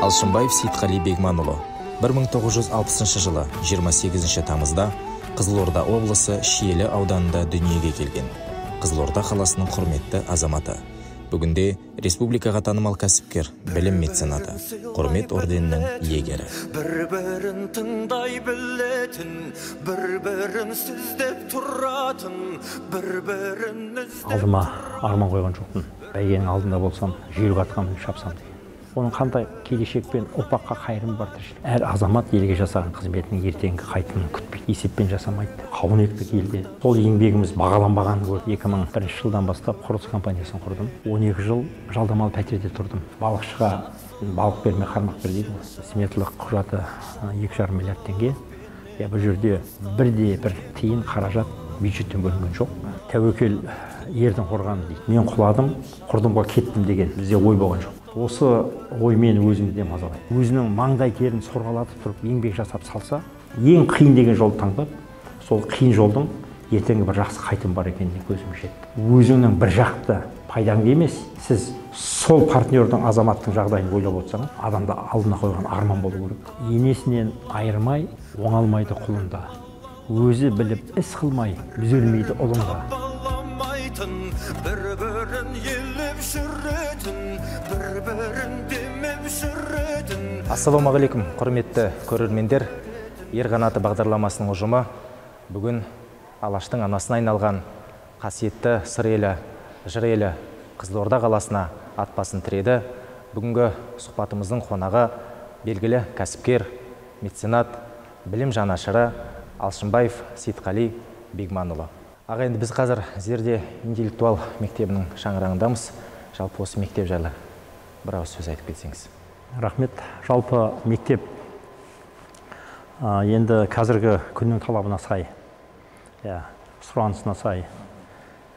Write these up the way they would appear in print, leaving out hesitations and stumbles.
Алшынбаев Сейтқали Бегманұлы 1960 жылы 28 тамызда Қызылорда облысы Шиелі ауданында дүниеге келген. Қызылорда қаласының құрметті азаматы. Бүгінде республикаға танымал кәсіпкер, білім меценаты, құрмет орденінің иегері. Бір-бірін тыңдай білетін, бір-бірін сөздеп тұратын, бір-бірін алдыма арман қойған жоқпын. Бәйгенің алдында болсам, жүйрік атқа мініп шапсам деген. Оның қандай келешекпен ұрпаққа қайырымы бар тіршілік. Әр азамат елге жасаған қызметінің ертеңгі қайтымын күтпейді, есеппен жасамайды. Қауын ектік елде. Сол еңбегіміз бағаланбағанын көріп, 2001 жылдан бастап құрылыс компаниясын құрдым. 12 жыл жалдамалы пәтерде тұрдым. Балықшыға балық берме, қармақ бер дейді. Сметалық құжаты 2,5 миллиард теңге. Бұл жерде бір тиын қаражат бюджеттен бөлінген жоқ. Тәуекел ердің қорғаны дейді. Мен құладым, құрдымға кеттім деген бізде ой болған жоқ. Осы ой мені өзімде мазалайды. Өзінің маңдай терін сорғалатып тұрып, еңбек жасап салса, ең қиын деген жолды таңдап, сол қиын жолдың ертеңгі бір жақсы қайтым бар екеніне көзім жетті. Өзіңнің бір жақты пайдаңды емес, сіз сол партнердің, азаматтың жағдайын ойлап отырсаңыз, адамда алдына қойған арман болу керек. Енесінен айырмай, оңалмайды құлында. Өзі біліп іс қылмай, үзелмейді ұлында. Бір-бірін елеп жүретін, бір-бірін демеп жүретін. Ассалаумағалейкум, құрметті көрермендер. Ерқанаты бағдарламасының ұжымы бүгін Алаштың анасына айналған қасиетті сыр елі, жыр елі Қызылорда қаласына ат басын тіреді. Бүгінгі сұхбатымыздың қонағы белгілі кәсіпкер, меценат, білім жанашыры Алшынбаев Сейтқали Бегманұлы. Аға, енді біз қазір Зерде интеллектуал мектебінің шаңырағындамыз. Жалпы осы мектеп жайлы бір ауыз сөз айтып кетсеңіз. Рахмет. Жалпы мектеп енді қазіргі күннің талабына сай, сұранысына сай.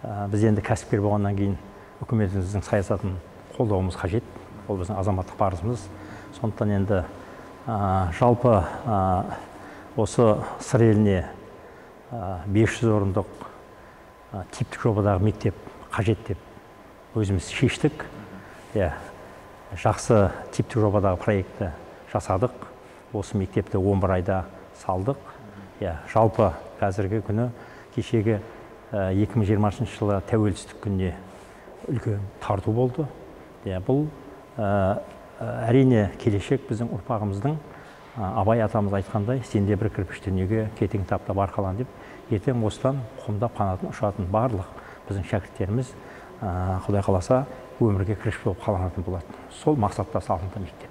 Біз енді кәсіпкер болғаннан кейін үкіметіміздің саясатын қолдауымыз қажет. Ол біздің азаматтық парызымыз. Сондықтан енді жалпы осы сыр еліне 500 орындық типтік жобадағы мектеп қажет деп өзіміз шештік. Жақсы типтік жобадағы проектті жасадық. Осы мектепті 11 айда салдық. Жалпы қазіргі күні кешегі 2020 жылы тәуелсіздік күніне үлкен тарту болды. Бұл әрине келешек біздің ұрпағымыздың. Абай атамыз айтқандай, сенде бір кірпіш дүниеге кетің таптап арқалан деп, ертең осыдан қомдап қанатын ұшатын барлық біздің шәкірттеріміз Құдай қаласа өмірге кіріш болып қаланатын болады. Сол мақсатта салынды мектеп.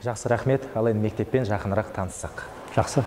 Жақсы, рахмет. Ал енді мектеппен жақынырақ таныссақ. Жақсы.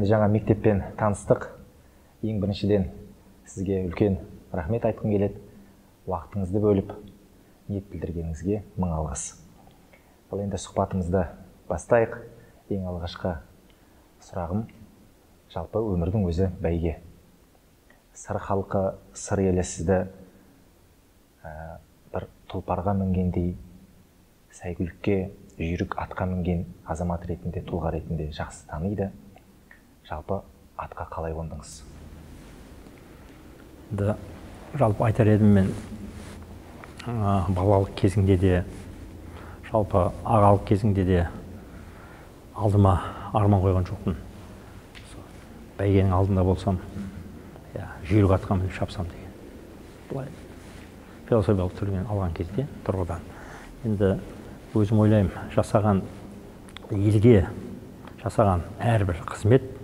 Жаңа мектеппен таныстық. Ең біріншіден сізге үлкен рахмет айтқым келеді. Уақытыңызды бөліп, ниет білдіргеніңізге мың алғыс. Ал енді сұхбатымызды бастайық. Ең алғашқы сұрағым, жалпы өмірдің өзі бәйге. Сыр халқы, сыр елі сізді бір тұлпарға мінгендей, сәйгүлікке, жүйрік атқа мінген азамат ретінде, тұлға ретінде жақсы таниды. Жалпы атқа қалай қондыңыз? Жалпы айтар едім, мен балалық кезіңде де, жалпы ағалық кезіңде де алдыма арман қойған жоқпын. Бәйгенің алдында болсам, жүйрік атқа мініп шапсам деген. Бұлай философиялық түрмен алған кезде тұрғыдан. Енді өзім ойлаймын, жасаған елге жасаған әрбір қызмет,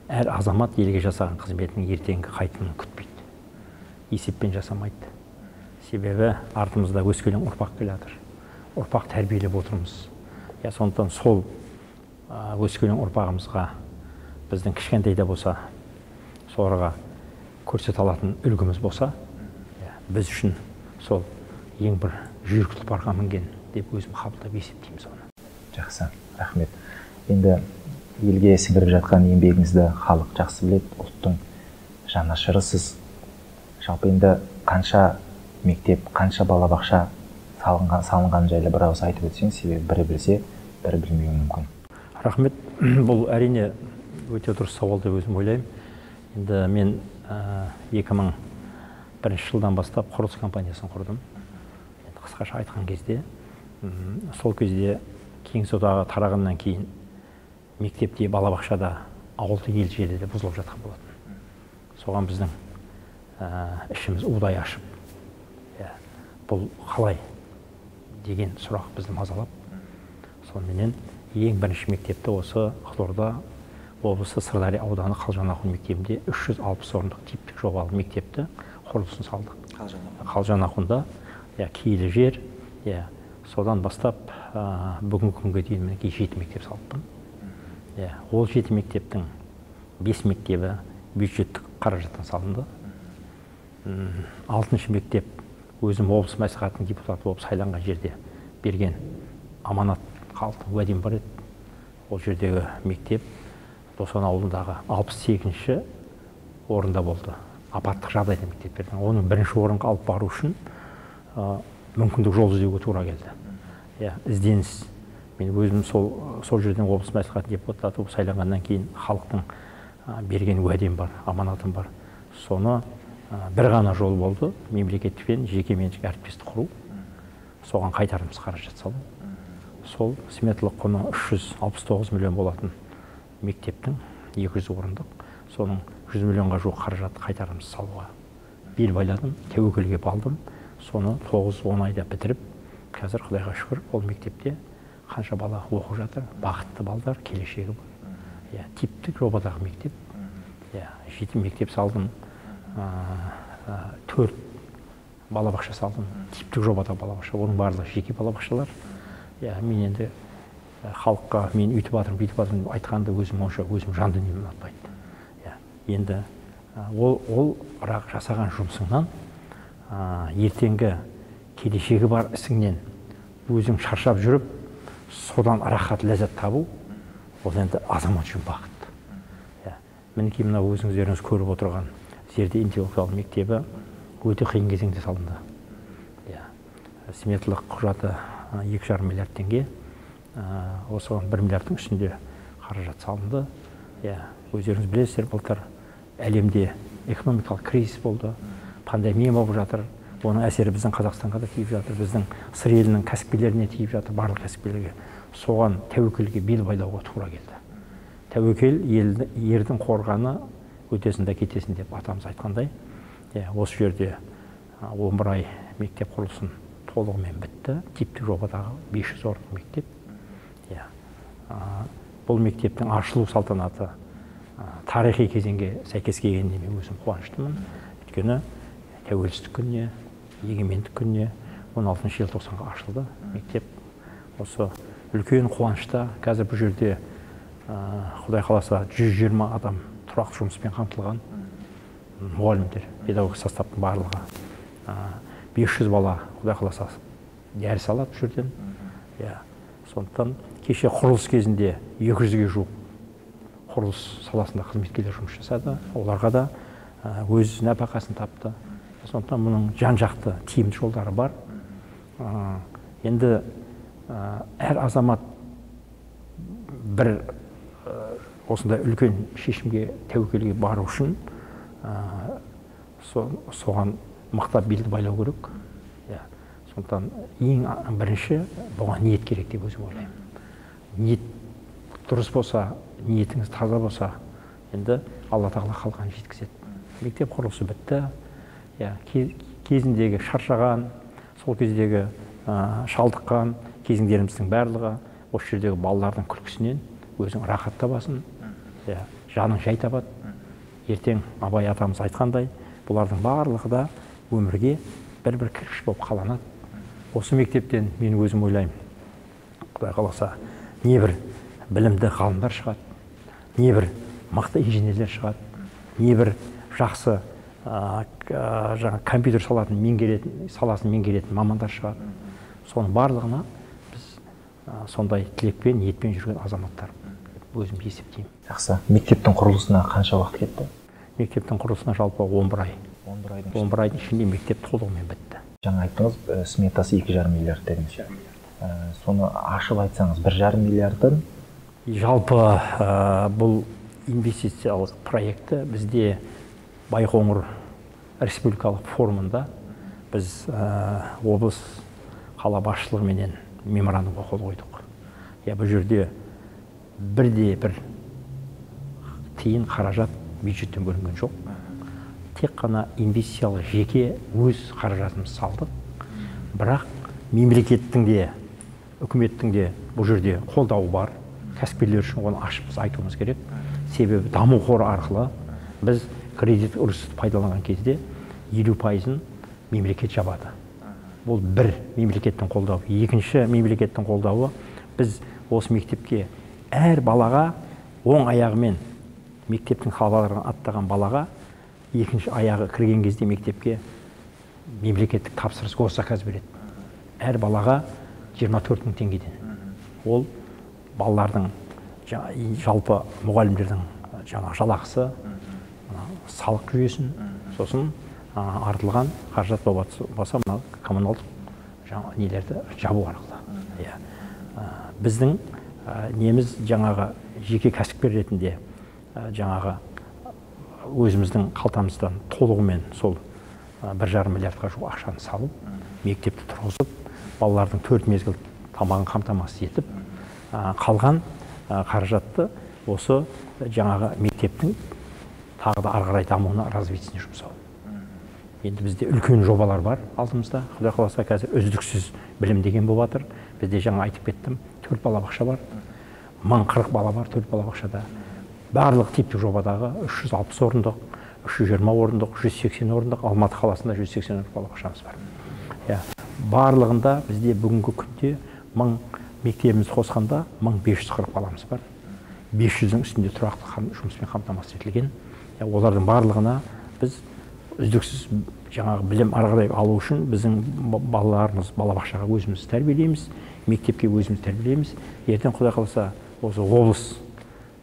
әр азамат елге жасаған қызметінің ертеңгі қайтымын күтпейді. Есеппен жасамайды. Себебі артымызда өскелең ұрпақ келе жатыр. Ұрпақ тәрбиелеп отырмыз. Сондықтан сол өскелең ұрпағымызға біздің кішкентай да болса соларға көрсете алатын үлгіміз болса, біз үшін сол ең бір жүйрік тұлпарға мінген деп өзім қабылдап есептеймін соны. Жақсы, рахмет. Енді елге сіңіріп жатқан еңбегіңізді халық жақсы біледі, ұлттың жанашырысыз. Жалпы енді қанша мектеп, қанша балабақша салынған жайлы бір ауыз айтып өтсеңіз, себебі бірі білсе, бірі білмеуі мүмкін. Рахмет. Бұл әрине өте дұрыс сауал деп өзім ойлаймын. Енді мен 2001 жылдан бастап құрылыс компаниясын құрдым. Қысқаша айтқан кезде, сол кезде Кеңес одағы тарағаннан кейін мектепте, балабақшада, ауылды ел жерде бұзылып жатқан болатын. Соған біздің ішіміз удай ашып, бұл қалай деген сұрақ бізді мазалап, сонымен ең бірінші мектепті осы Қызылорда облысы Сырдария ауданы Қалжан-Ақын мектебінде 360 орындық типтік жобалы мектепті құрылысын салдық. Қалжан-Ақында киелі жер, содан бастап бүгінгі күнге дейін 7 мектеп салыппын. Ол 7 мектептің 5 мектебі бюджеттік қаражаттан салынды. 6-шы мектеп өзім облыс мәслихатының депутаты болып сайланған жерде берген аманат қалды, уәдем бар еді. Ол жердегі мектеп Досан ауылындағы 68-ші орында болды. Апаттық жағдайда мектептердің. Оның бірінші орынға алып бару үшін мүмкіндік жол іздеуге тура келді. Ізденіс. Мен өзім сол жерден облыс мәслихатының депутаты болып сайланғаннан кейін халықтың берген уәдем бар, аманатым бар. Соны бір ғана жол болды. Мемлекетпен жекеменшік әріптестік құру. Соған қайтарымсыз қаражат салу. Сол сметалық құны 369 миллион болатын мектептің 200 орындық. Соның 100 миллионға жуық қаражатты қайтарымсыз салуға бел байладым, тәуекелге балдым. Соны 9-10 айда бітіріп, қазір Құдайға шүкір, ол мектепте қанша бала оқып жатыр, бақытты балдар, келешегі бар. Типтік жобадағы мектеп. 7 мектеп салдым, 4 балабақша салдым. Типтік жобадағы балабақша, оның барлығы жеке балабақшалар. Мен енді халыққа мен үйтіп жатырмын айтқанда өзім жан дүнием ұнатпайды. Енді ол бірақ жасаған жұмысыңнан, ертеңгі келешегі бар ісіңнен өзің шаршап жүріп, содан рахат ләззат табу, ол енді азамат үшін бақыт. Мінекей мына өзіңіздеріңіз көріп отырған Зерде интеллектуал мектебі өте қиын кезеңде салынды. Сметалық құжаты 2,5 миллиард теңге, осыған 1 миллиардтың үстінде қаражат салынды. Өздеріңіз білесіздер, былтыр әлемде экономикалық кризис болды, пандемия болып жатыр. Оның әсері біздің Қазақстанға да тиіп жатыр, біздің сыр елінің кәсіпкерлеріне тиіп жатыр, барлық кәсіпкерлерге. Соған тәуекелге бел байлауға тура келді. Тәуекел ердің қорғаны, өтесін да кетесін деп атамыз айтқандай. Осы жерде 11 ай мектеп құрылысын толығымен бітті. Типтік жобадағы 500 орындық мектеп. Бұл мектептің ашылу салтанаты тарихи кезеңге сәйкес келгеніне мен өзім қуаныштымын. Өйткені тәуелсіздік күніне, егемендік күніне 16 желтоқсанға ашылды мектеп. Осы үлкен қуанышта қазір бұл жерде Құдай қаласа 120 адам тұрақты жұмыспен қамтылған, мұғалімдер, педагогик составтың барлығы. 500 бала Құдай қаласа дәріс алады бұл жерден. Сондықтан кеше құрылыс кезінде 200-ге жуық құрылыс саласында қызметкерлер жұмыс жасады. Оларға да өз нәпақасын тапты. Сондықтан мұның жан-жақты тиімді жолдары бар. Енді әр азамат бір осындай үлкен шешімге, тәуекелге бару үшін соған мықтап белді байлау керек. Сондықтан ең бірінші бұған ниет керек деп өзім ойлаймын. Ниет дұрыс болса, ниетіңіз таза болса, енді Алла тағала қалғанын жеткізеді. Мектеп құрылысы бітті. Кезіндегі шаршаған, сол кездегі шалдыққан кезеңдеріміздің барлығы осы жердегі балалардың күлкісінен өзің рахат табасын, жаның жай табады. Ертең Абай атамыз айтқандай, бұлардың барлығы да өмірге бір-бір кіргіш болып қаланады. Осы мектептен мен өзім ойлаймын, Құдай қаласа, не бір білімді ғалымдар шығады, не бір мықты инженерлер шығады, небір жақсы жаңа компьютер саласын меңгеретін мамандар шығады. Соның барлығына біз сондай тілекпен, ниетпен жүрген азаматтар өзім есептеймін. Жақсы. Мектептің құрылысына қанша уақыт кетті? Мектептің құрылысына жалпы 11 ай. 11 айдың ішінде мектеп толығымен бітті. Жаңа айттыңыз, сметасы 2,5 миллиард дедіңіз. Соны ашып айтсаңыз, 1,5 миллиардтан? Жалпы бұл инвестициялық проекті бізде Байқоңыр республикалық форумында біз облыс қала басшылығыменен меморандумға қол қойдық. Бұл жерде бір тиын қаражат бюджеттен бөлінген жоқ. Тек қана инвестициялық жеке өз қаражатымыз салдық. Бірақ мемлекеттің де, үкіметтің де бұл жерде қолдауы бар. Кәсіпкерлер үшін оны ашып айтуымыз керек. Себебі даму қоры арқылы біз кредит үрдісті пайдаланған кезде 50%-ын мемлекет жабады. Бұл бір мемлекеттің қолдауы. Екінші мемлекеттің қолдауы, біз осы мектепке әр балаға оң аяғымен мектептің қабырғаларын аттаған балаға екінші аяғы кірген кезде мектепке мемлекеттік тапсырыс госзаказ береді. Әр балаға 24 000 теңгеден. Ол балалардың жалпы мұғалімдердің жалақысы, салық жүйесін, сосын артылған қаражат болса, коммуналдық нелерді жабу арқылы. Біздің неміз жаңағы жеке кәсіпкер ретінде жаңағы өзіміздің қалтамыздан толығымен сол 1,5 миллиардқа жуық ақшаны салып, мектепті тұрғызып, балалардың 4 мезгіл тамағын қамтамасыз етіп, қалған қаражатты осы жаңағы мектептің тағы да ары қарай дамуына, развитиесіне жұмсау. Енді бізде үлкен жобалар бар алдымызда. Құдай қаласа қазір үздіксіз білім деген болып жатыр. Бізде жаңа айтып кеттім, 4 балабақша бар. 1040 бала бар 4 балабақшада. Барлық типтік жобадағы 360 орындық, 320 орындық, 180 орындық, Алматы қаласында 180 балабақшамыз бар. Барлығында бізде бүгінгі күнде 1000 мектебіміз қосқанда 1540 баламыз бар. 500-дің үстінде тұрақты жұмыспен қамтамасыз етілген. Олардың барлығына біз үздіксіз жаңағы білім ары қарай алу үшін біздің балаларымыз балабақшаға өзіміз тәрбиелейміз, мектепке өзіміз тәрбиелейміз. Ертең Құдай қаласа осы облыс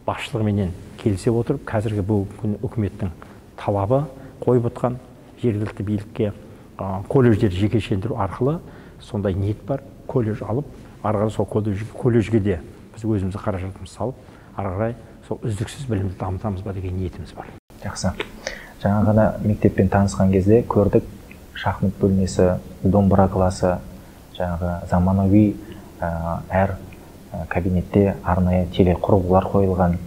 басшылығыменен келісе отырып, қазіргі бұл үкіметтің талабы қойып отқан жергілікті билікке колледждерді жекешелендіру арқылы сондай ниет бар. Колледж алып, ары қарай сол колледжге де біз өзімізді қаражатымыз салып, ары қарай сол үздіксіз білімді дамытамыз ба деген ниетіміз бар. Жақсы. Жаңа ғана мектеппен танысқан кезде көрдік, шахмат бөлмесі, домбыра класы, жаңағы заманауи әр кабинетте арнайы телекұрылғылар қойылған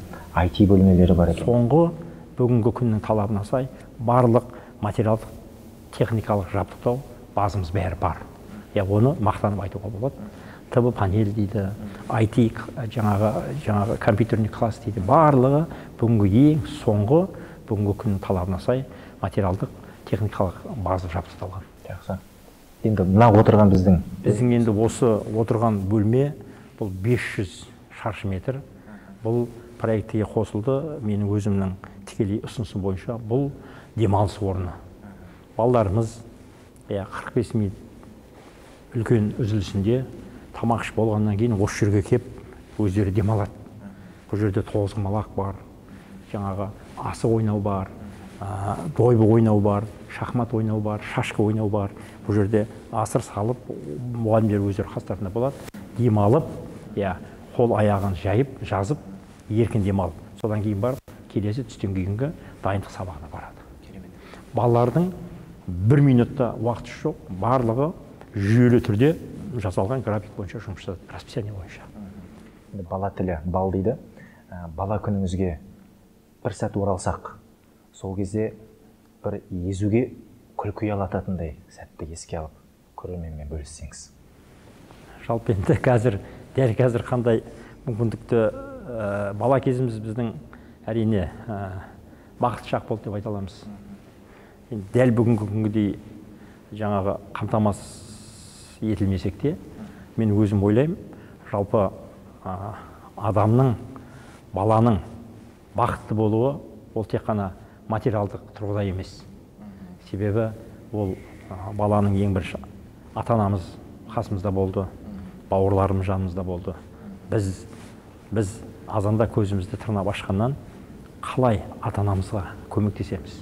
IT бөлмелері бар екен. Соңғы бүгінгі күннің талабына сай барлық материалдық техникалық жабдықтау базымыз бәрі бар. Оны мақтанып айтуға болады. ТБ панель дейді, IT жаңағы компьютерный класс дейді. Барлығы бүгінгі ең соңғы бүгінгі күннің талабына сай материалдық техникалық база жабдықталған. Жақсы. Енді мына отырған біздің енді осы отырған бөлме бұл 500 шаршы метр. Бұл проектіге қосылды. Менің өзімнің тікелей ұсынысым бойынша бұл демалыс орны. Балаларымыз 45 минут үлкен үзілісінде тамақ ішіп болғаннан кейін осы жерге келіп өздері демалады. Бұл жерде тоғызқұмалақ бар, жаңағы асық ойнау бар, дойбы ойнау бар, шахмат ойнау бар, шашка ойнау бар. Бұл жерде асыр салып, мұғалімдер өздері қастарында болады. Демалып, қол аяғын жайып, жазып, еркін демалып. Содан кейін барып, келесі түстен кейінгі дайындық сабағына барады. Балалардың 1 минутта уақыты жоқ, барлығы жүйелі түрде жасалған график бойынша жұмыс жасайды, расписание бойынша. Бала тілі бал дейді. Бала күніңізге бір сәт оралсақ, сол кезде бір езуге күлкі ұялататындай сәтті еске алып, көрерменмен бөліссеңіз. Жалпы енді дәл қазір қандай мүмкіндікті бала кезіміз біздің әрине бақытты шақ болды деп айта аламыз. Дәл бүгінгі күнгідей жаңағы қамтамасыз етілмесек те, мен өзім ойлаймын, жалпы адамның, баланың бақытты болуы ол тек қана материалдық тұрғыда емес. Себебі ол баланың ең бірінші ата-анамыз қасымызда болды, бауырларымыз жанымызда болды. Біз азанда көзімізді тырнап ашқаннан қалай ата-анамызға көмектесеміз,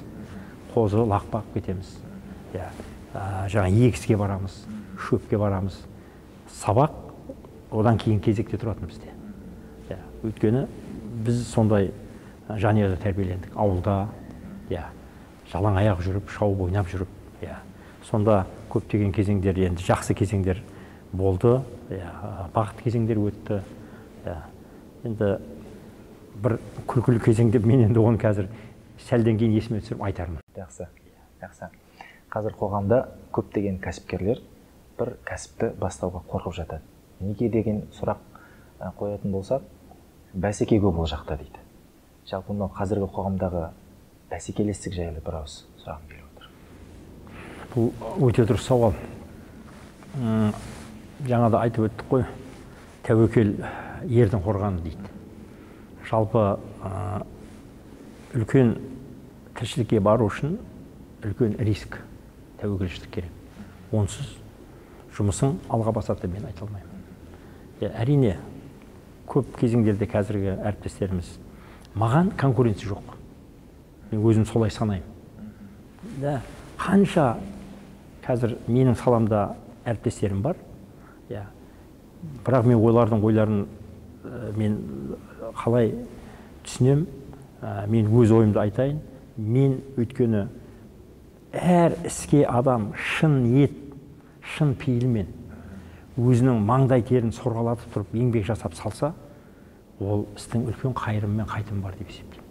қозы лақпақ кетеміз, жаңа егіске барамыз, шөпке барамыз. Сабақ одан кейін кезекте тұратын бізде. Өйткені біз сондай жанұяда тәрбиелендік. Ауылда жалаң аяқ жүріп, шауып ойнап жүріп, сонда көптеген кезеңдер, енді жақсы кезеңдер болды, бақытты кезеңдер өтті. Енді бір күлкілі кезеңде мен енді оны қазір сәлден кейін есіме түсіріп айтармын. Жақсы. Қазір қоғамда көптеген кәсіпкерлер бір кәсіпті бастауға қорқып жатады. Неге деген сұрақ қоятын болсақ, бәсеке көп ол жақта дейді. Жалпы мынау қазіргі қоғамдағы бәсекелестік жайлы бір ауыз сұрағым келіп отыр. Бұл өте дұрыс сауал. Жаңада айтып өттік қой, тәуекел ердің қорғаны дейді. Жалпы үлкен тіршілікке бару үшін үлкен риск, тәуекелшілік керек. Онсыз жұмысың алға басады мен айта алмаймын. Әрине, көп кезеңдерде қазіргі әріптестеріміз маған конкуренция жоқ. Мен өзім солай санаймын. Қанша қазір менің саламда әріптестерім бар, бірақ мен ойларын мен қалай түсінем, мен өз ойымды айтайын. Мен өйткені әр іске адам шын ниет, шын пейілмен өзінің маңдай терін сорғалатып тұрып еңбек жасап салса, ол істің үлкен қайырым мен қайтым бар деп есептеймін.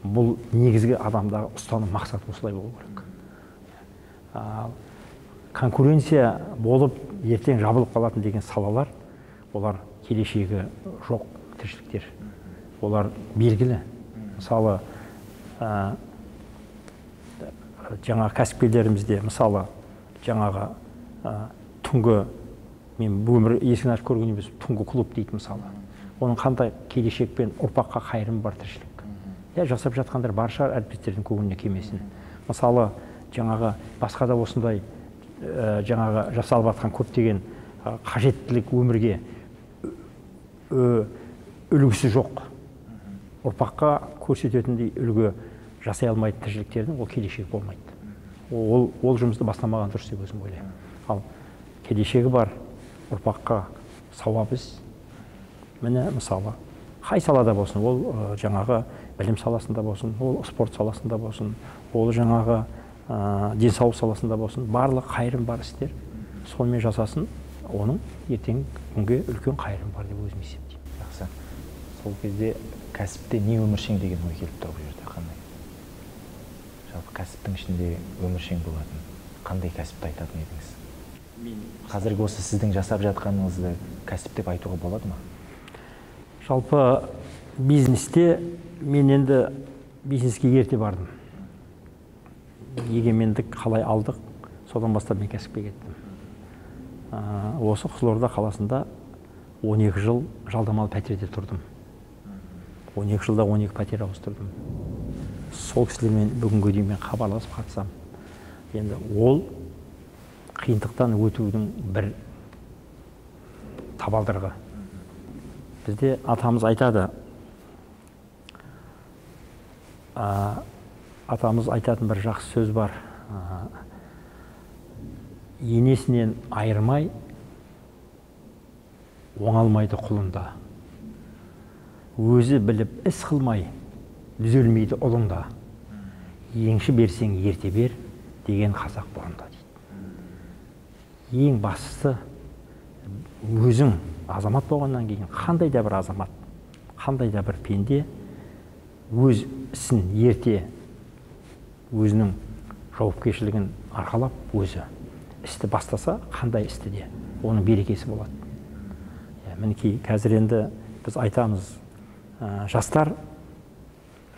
Бұл негізгі адамдағы ұстаным мақсат осылай болу керек. Конкуренция болып ертең жабылып қалатын деген салалар, олар келешегі жоқ тіршіліктер. Олар белгілі. Мысалы, жаңа кәсіпкерлерімізде, мысалы, жаңағы түнгі, мен өмір есігін ашып көрген емес, түнгі клуб дейді мысалы. Оның қандай келешекпен ұрпаққа қайырым бар тіршілік. Жасап жатқандар барша әріптестердің көңіліне келмесін. Мысалы, жаңағы басқа да осындай жаңағы жасалып жатқан көптеген қажеттілік өмірге үлгісі жоқ. Ұрпаққа көрсететіндей үлгі жасай алмайды тіршіліктердің, ол келешек болмайды. Ол жұмысты бастамаған дұрыс деп өзім ойлаймын. Ал келешегі бар ұрпаққа сауап іс, міне мысалы, қай салада болсын, ол жаңағы білім саласында болсын, ол спорт саласында болсын, ол жаңағы денсаулық саласында болсын, барлық қайырым бар істер сонымен жасасын, оның ертең күнге үлкен қайырым бар деп өзім есептеймін. Жақсы. Сол кезде кәсіпте не өміршең деген ой келіп тұр бұл жерде қандай? Жалпы кәсіптің ішінде өміршең болатын қандай кәсіпті айтатын едіңіз? Қазіргі осы сіздің жасап жатқаныңызды кәсіп деп айтуға болады ма? Жалпы бизнесте мен енді бизнеске ерте бардым. Егемендік қалай алдық, содан бастап мен кәсіпке кеттім. Осы Қызылорда қаласында 12 жыл жалдамалы пәтерде тұрдым. 12 жылда 12 пәтер ауыстырдым. Сол кісілермен бүгінгі дейін мен хабарласып қатысам. Енді ол қиындықтан өтудің бір табалдырығы. Бізде атамыз айтады, атамыз айтатын бір жақсы сөз бар. Енесінен айырмай оңалмайды құлында. Өзі біліп іс қылмай түзелмейді ұлында. Еңші берсең ерте бер деген қазақ бұрында дейді. Ең бастысы өзің азамат болғаннан кейін қандай да бір азамат, қандай да бір пенде өз ісін ерте өзінің жауапкершілігін арқалап өзі істі бастаса, қандай істі де оның берекесі болады. Мінекей қазір енді біз айтамыз,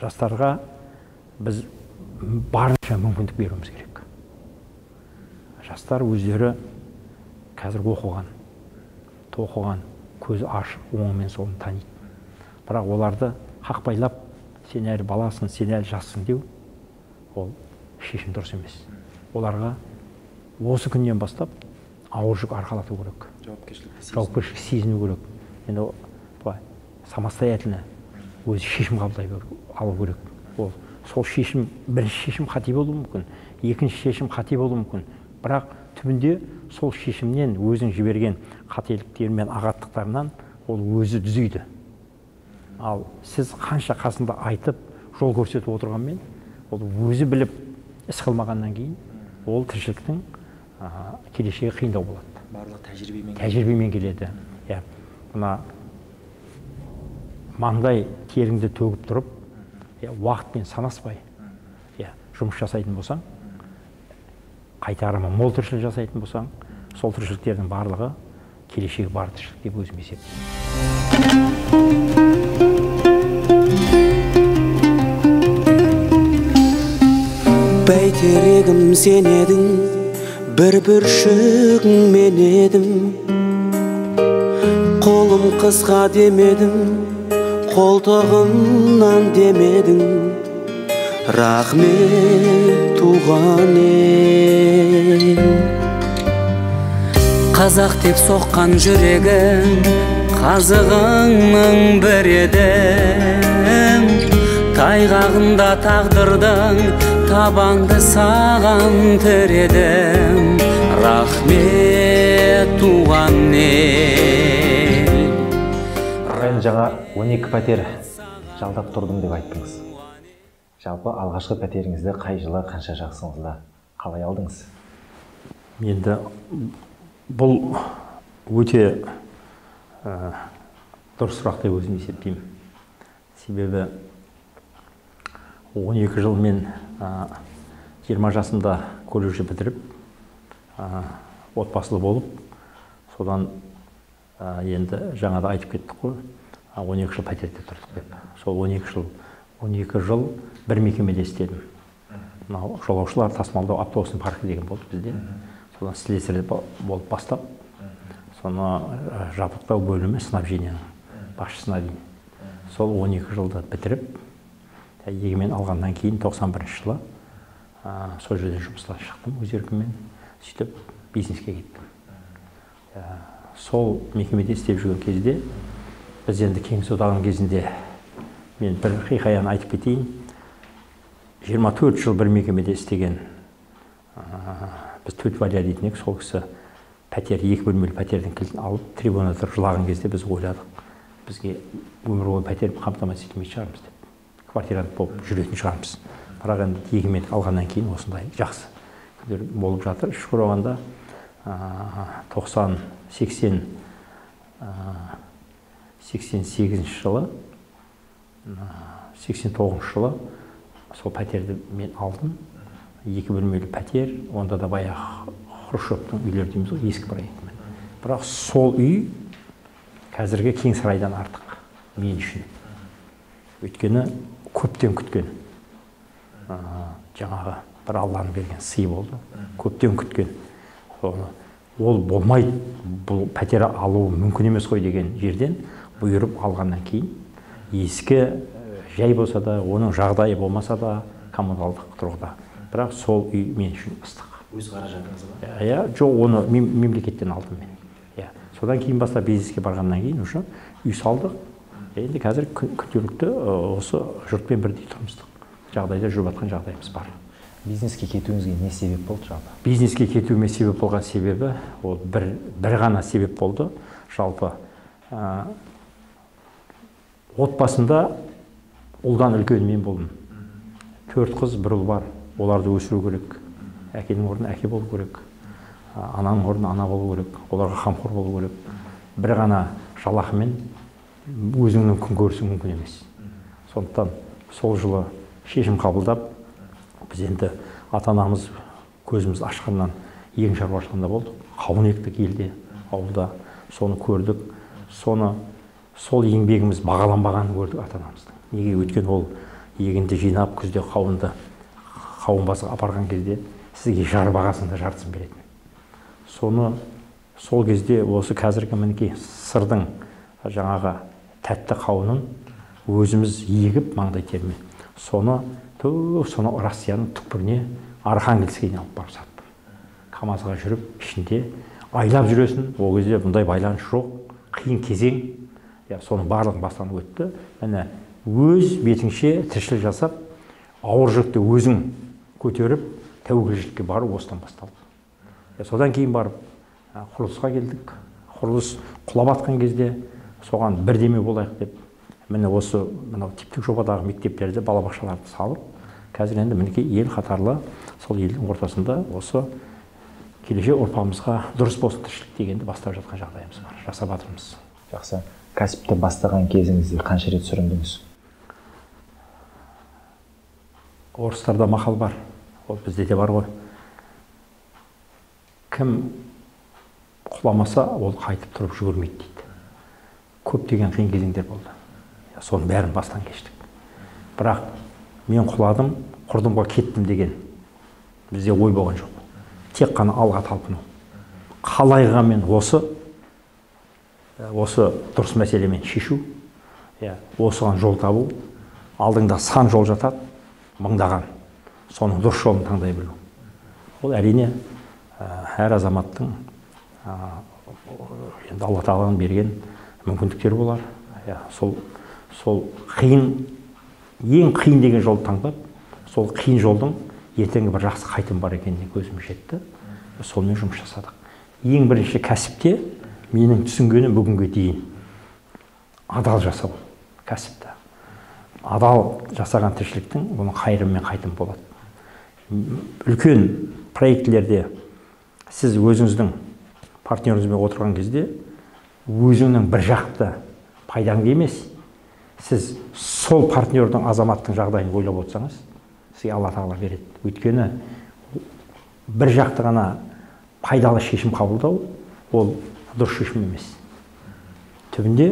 жастарға біз барынша мүмкіндік беруіміз керек. Жастар өздері қазір оқыған, көзі ашық, оңы мен солын таниды. Бірақ оларды қақпайлап сен әлі баласың, сен әлі жассың деу, ол шешім дұрыс емес. Оларға осы күннен бастап ауыр жүк арқалату керек. Жауапкершілік сезіну керек. Енді былай самостоятельно өзі шешім қабылдай алу керек. Ол сол шешім, бірінші шешім қате болуы мүмкін, екінші шешім қате болуы мүмкін. Бірақ түбінде сол шешімнен өзің жіберген қателіктер мен ағаттықтарынан ол өзі түзейді. Ал сіз қанша қасында айтып, жол көрсетіп отырғанмен, ол өзі біліп іс қылмағаннан кейін, ол тіршіліктің келешегі қиындау болады. Барлық тәжірибемен келеді. Мына маңдай теріңді төгіп тұрып, уақытпен санаспай жұмыс жасайтын болсаң, қайтарымы мол тіршілік жасайтын болсаң, сол тіршіліктердің барлығы келешегі бар тіршілік деп өзім есептеймін. Бәйтерегім сен едің, бір бүршігің мен едім. Қолым қысқа демедім, қолтығымнан демедің. Рахмет туған ел. Қазақ деп соққан жүрегім, қазығыңның бір едім. Тайғағында тағдырдың табанды саған тіредім. Рахмет туған ел. Ағайын, жаңа 12 пәтер жалдап тұрдым деп айттыңыз. Жалпы алғашқы пәтеріңізді қай жылы, қанша жақсыңызда қалай алдыңыз? Енді бұл өте дұрыс сұрақ деп өзім есептеймін. Себебі 12 жыл мен 20 жасында колледжді бітіріп, отбасылы болып, содан енді жаңада айтып кеттік қой, 12 жыл пәтерде тұрдық деп. Сол 12 жыл бір мекемеде істедім. Жолаушылар тасымалдау автобустың паркі деген болды бізде. Содан слесарь болып бастап, соны жабдықтау бөлімі снабженияның басшысына дейін. Сол 12 жылды бітіріп, егемен алғаннан кейін 91 жылы сол жерден жұмыстан шықтым өз еркіммен, сөйтіп бизнеске кеттім. Сол мекемеде істеп жүрген кезде, біз енді Кеңес одағының кезінде, мен бір хикаяны айтып кетейін, 24 жыл бір мекемеде істеген, біз Төт Валия дейтін едік, сол кісі пәтер, 2 бөлмелі пәтердің кілтін алып, трибунада жылаған кезде біз ойладық, бізге өмір бойы пәтер қамтамасыз етмейтін шығармыз деп. Квартирант болып жүретін шығармыз. Бірақ енді егемен алғаннан кейін осындай жақсы күндер болып жатыр. Шүкір оғанда 88 жылы, 89 жылы сол пәтерді мен алдым. 2 бөлмелі пәтер, онда да баяғы Хрущевтың үйлері дейміз ғой, ескі проектімен. Бірақ сол үй қазіргі Кеңсарайдан артық мен үшін. Өйткені көптен күткен, жаңағы бір Алланың берген сый болды. Көптен күткен. Ол болмайды, бұл пәтер алу мүмкін емес қой деген жерден бұйырып алғаннан кейін, ескі жай болса да, оның жағдайы болмаса да, коммуналдық тұрғыда. Бірақ сол үй мен үшін ыстық. Өз қаражатыңыз ба? Жоқ, оны мемлекеттен алдым мен. Содан кейін бастап бизнеске барғаннан кейін уже үй салдық. Енді қазір күнделікті осы жұртпен бірдей тұрмыстық жағдайда жүріп жатқан жағдайымыз бар. Бизнеске кетуіңізге не себеп болды жалпы? Бизнеске кетуіме себеп болған себебі, ол бір ғана себеп болды. Жалпы отбасында ұлдан үлкен мен болдым. 4 қыз, 1 ұл бар. Оларды өсіру керек. Әкенің орнына әке болу керек. Ананың орнына ана болу керек. Оларға қамқор болу керек. Бір ғана жалақымен өзіңнің күн көрісің мүмкін емес. Сондықтан сол жылы шешім қабылдап, біз енді ата-анамыз көзіміз ашқаннан егін шаруашылығында болдық. Қауын ектік елде, ауылда. Соны көрдік. Сол еңбегіміз бағаланбағанын көрдік ата-анамыздың. Неге? Өткен ол егінді жинап, күзде қауын басып апарған кезде сізге жар бағасында жартысын беретін. Сол кезде осы қазіргі мінекей сырдың жаңағы тәтті қауынын өзіміз егіп маңдай термен соны Россияның түкпіріне Архангельскийіне алып барып саттым. КамАЗға жүріп, ішінде айлап жүресің, ол кезде бұндай байланыс жоқ, қиын кезең, соның барлығын бастан өтті. Міне өз бетіңше тіршілік жасап, ауыр жүкті өзің көтеріп, тәуекелшілікке бару осыдан басталды. Содан кейін барып құрылысқа келдік. Құрылыс құлап атқан кезде соған бірдеме болайық деп, міне осы типтік жобадағы мектептерді, балабақшаларды салып, қазір енді мінекей ел қатарлы, сол елдің ортасында осы келешек ұрпағымызға дұрыс болсын тіршілік дегенді бастап жатқан жағдайымыз бар, жасап жатырмыз. Жақсы. Кәсіпті бастаған кезіңізде қанша рет сүріндіңіз? Орыстарда мақал бар, ол бізде де бар ғой. Кім құламаса, ол қайтып тұрып жүгірмейді дейді. Көптеген қиын кезеңдер болды. Соның бәрін бастан кештік. Бірақ мен құладым, құрдымға кеттім деген бізде ой болған жоқ. Тек қана алға талпыну. Қалайға мен осы дұрыс мәселемен шешу, осыған жол табу, алдыңда сан жол жатады, мыңдаған, соның дұрыс жолын таңдай білу. Ол әрине әр азаматтың енді Алла тағаланың берген мүмкіндіктері болар. Сол қиын, ең қиын деген жолды таңдап, сол қиын жолдың ертеңгі бір жақсы қайтым бар екеніне көзім жетті. Сонымен жұмыс жасадық. Ең бірінші кәсіпте менің түсінгенім бүгінге дейін адал жасау кәсіпті. Адал жасаған тіршіліктің оның қайыры мен қайтым болады. Үлкен проектілерде сіз өзіңіздің партнеріңізбен отырған кезде өзіңнің бір жақты пайдаңды емес, сіз сол партнердің, азаматтың жағдайын ойлап отырсаңыз, сізге Алла тағала береді. Өйткені бір жақты ғана пайдалы шешім қабылдау, ол дұрыс шешім емес. Түбінде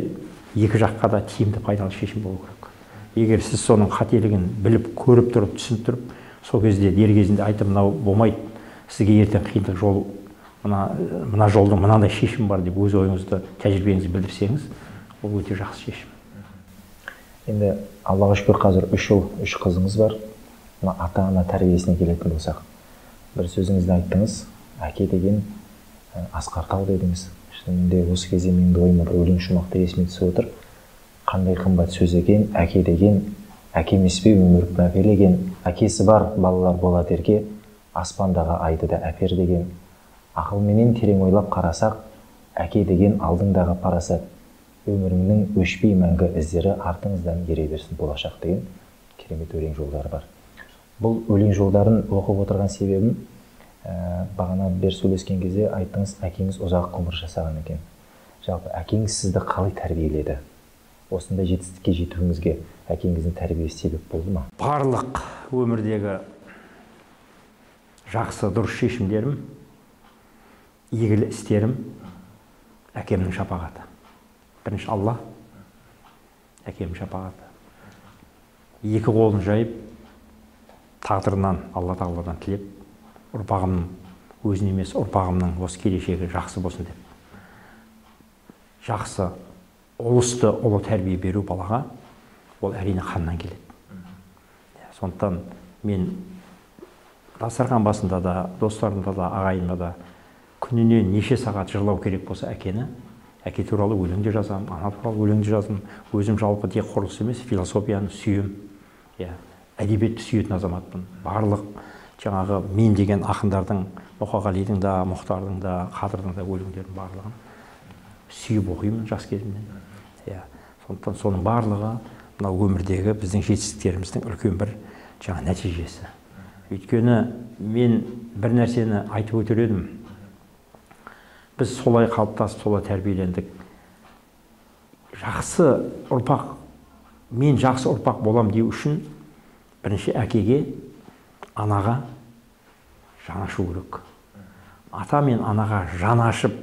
екі жаққа да тиімді пайдалы шешім болу керек. Егер сіз соның қателігін біліп, көріп тұрып, түсініп тұрып, сол кезде дер кезінде айтып, мынау болмайды, сізге ертең қиындық жол, мына жолдың мынандай шешім бар деп өз ойыңызды, тәжірибеңізді білдірсеңіз, ол өте жақсы шешім. Енді Аллаға шүкір, қазір 3 ұл, 3 қызыңыз бар. Ата-ана тәрбиесіне келетін болсақ, бір сөзіңізді айттыңыз, әке деген асқар тау дедіңіз. Шынында осы кезде менің ойыма бір өлең шумақты есіме түсіп отыр. Қандай қымбат сөз екен, әке деген, әке емес пе өмір мәпелеген, әкесі бар балалар болады ерге, аспандағы айды да әпер деген. Ақылменен терең ойлап қарасақ, әке деген алдыңдағы парасат, өміріңнің өшпей мәңгі іздері артыңыздан ере берсін болашақ деген керемет өлең жолдары бар. Бұл өлең жолдарын оқып отырған себебім, бағана бер сөйлескен кезде айттыңыз, әкеңіз ұзақ ғұмыр жасаған екен. Жалпы әкеңіз сізді қалай тәрбиеледі? Осындай жетістікке жетуіңізге әкеңіздің тәрбиесі себеп болды ма? Барлық өмірдегі жақсы дұрыс шешімдерім, игілі істерім әкемнің шапағаты. Бірінші Алла, әкемнің шапағаты. Екі қолын жайып, тағдырынан, Алла тағаладан тілеп, ұрпағымның өзін емес, ұрпағымның осы келешегі жақсы болсын деп. Жақсы, ұлысты ұлы тәрбие беру балаға, ол әрине қаннан келеді. Сондықтан мен дастархан басында да, достарымда да, ағайынымда да күніне неше сағат жырлау керек болса әкені, әке туралы өлеңде жазамын, ана туралы өлеңде жазамын. Өзім жалпы тек құрылыс емес, философияны сүйем, әдебиетті сүйетін азаматпын. Барлық жаңағы мен деген ақындардың, Мұқағалидың да, Мұхтардың да, Қадырдың да өлеңдерін барлығын сүйіп оқимын жас кезімнен. Сондықтан соның барлығы мынау өмірдегі біздің жетістіктеріміздің үлкен бір жаңа нәтижесі. Өйткені мен бір нәрсені айтып өтер едім. Біз солай қалыптасып, солай тәрбиелендік. Жақсы ұрпақ, мен жақсы ұрпақ болам деу үшін бірінші әкеге, анаға жан ашу керек. Ата мен анаға жан ашып,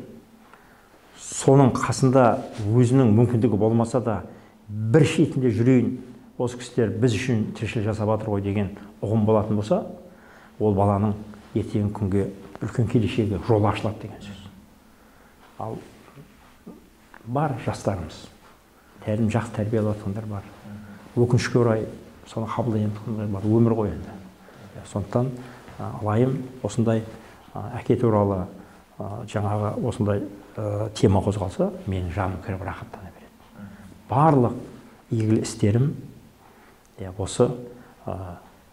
соның қасында өзінің мүмкіндігі болмаса да бір шетінде жүрейін, осы кісілер біз үшін тіршілік жасап жатыр ғой деген ұғым болатын болса, ол баланың ертеңгі күнге үлкен келешегі жол ашылады деген сөз. Ал бар жастарымыз, тәрбиені жақсы тәрбие алып жатқандар бар. Өкінішке орай соны қабылдай жатқандар бар, өмір ғой енді. Сондықтан алайым осындай әке туралы жаңағы осындай тема қозғалса, менің жаным кіріп рахаттана береді. Барлық игілі істерім осы